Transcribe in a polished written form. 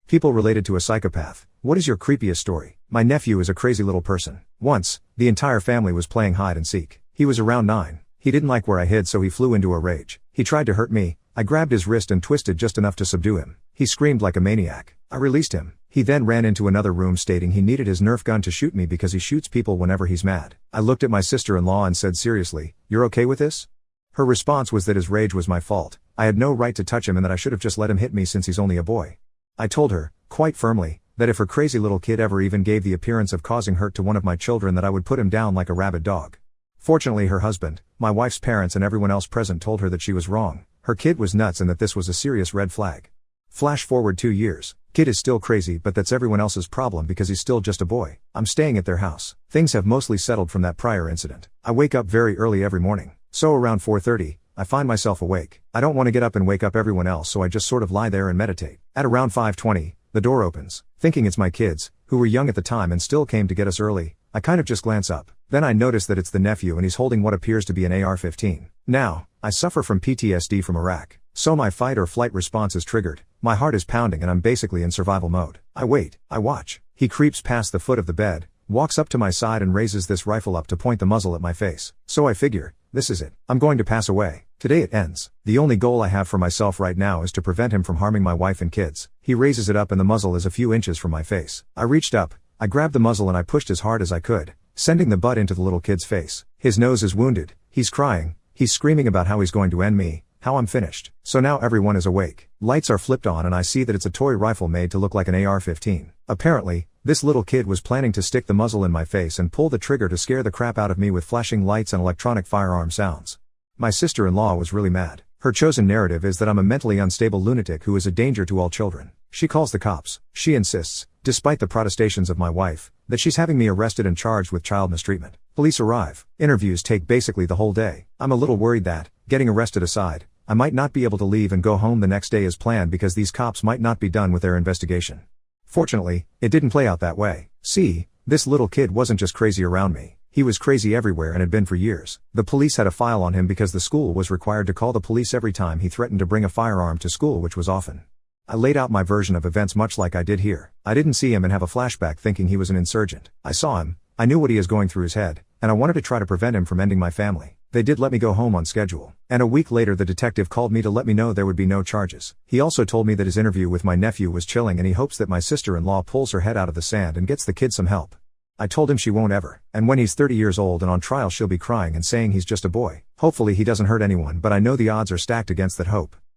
People related to a psychopath. What is your creepiest story? My nephew is a crazy little person. Once, the entire family was playing hide and seek. He was around 9. He didn't like where I hid, so he flew into a rage. He tried to hurt me. I grabbed his wrist and twisted just enough to subdue him. He screamed like a maniac. I released him. He then ran into another room stating he needed his Nerf gun to shoot me because he shoots people whenever he's mad. I looked at my sister-in-law and said, "Seriously, you're okay with this?" Her response was that his rage was my fault. I had no right to touch him and that I should have just let him hit me since he's only a boy. I told her, quite firmly, that if her crazy little kid ever even gave the appearance of causing hurt to one of my children, that I would put him down like a rabid dog. Fortunately, her husband, my wife's parents, and everyone else present told her that she was wrong. Her kid was nuts and that this was a serious red flag. Flash forward 2 years. Kid is still crazy, but that's everyone else's problem because he's still just a boy. I'm staying at their house. Things have mostly settled from that prior incident. I wake up very early every morning. So around 4:30, I find myself awake. I don't want to get up and wake up everyone else, so I just sort of lie there and meditate. At around 5:20, the door opens. Thinking it's my kids, who were young at the time and still came to get us early, I kind of just glance up. Then I notice that it's the nephew and he's holding what appears to be an AR-15. Now, I suffer from PTSD from Iraq, so my fight or flight response is triggered. My heart is pounding and I'm basically in survival mode. I wait, I watch. He creeps past the foot of the bed, walks up to my side and raises this rifle up to point the muzzle at my face. So I figure, this is it. I'm going to pass away. Today it ends. The only goal I have for myself right now is to prevent him from harming my wife and kids. He raises it up and the muzzle is a few inches from my face. I reached up, I grabbed the muzzle and I pushed as hard as I could, sending the butt into the little kid's face. His nose is wounded, he's crying, he's screaming about how he's going to end me, how I'm finished. So now everyone is awake. Lights are flipped on and I see that it's a toy rifle made to look like an AR-15. Apparently, this little kid was planning to stick the muzzle in my face and pull the trigger to scare the crap out of me with flashing lights and electronic firearm sounds. My sister-in-law was really mad. Her chosen narrative is that I'm a mentally unstable lunatic who is a danger to all children. She calls the cops. She insists, despite the protestations of my wife, that she's having me arrested and charged with child mistreatment. Police arrive. Interviews take basically the whole day. I'm a little worried that, getting arrested aside, I might not be able to leave and go home the next day as planned because these cops might not be done with their investigation. Fortunately, it didn't play out that way. See, this little kid wasn't just crazy around me. He was crazy everywhere and had been for years. The police had a file on him because the school was required to call the police every time he threatened to bring a firearm to school, which was often. I laid out my version of events much like I did here. I didn't see him and have a flashback thinking he was an insurgent. I saw him, I knew what he is going through his head, and I wanted to try to prevent him from ending my family. They did let me go home on schedule. And a week later the detective called me to let me know there would be no charges. He also told me that his interview with my nephew was chilling and he hopes that my sister-in-law pulls her head out of the sand and gets the kid some help. I told him she won't ever. And when he's 30 years old and on trial she'll be crying and saying he's just a boy. Hopefully he doesn't hurt anyone, but I know the odds are stacked against that hope.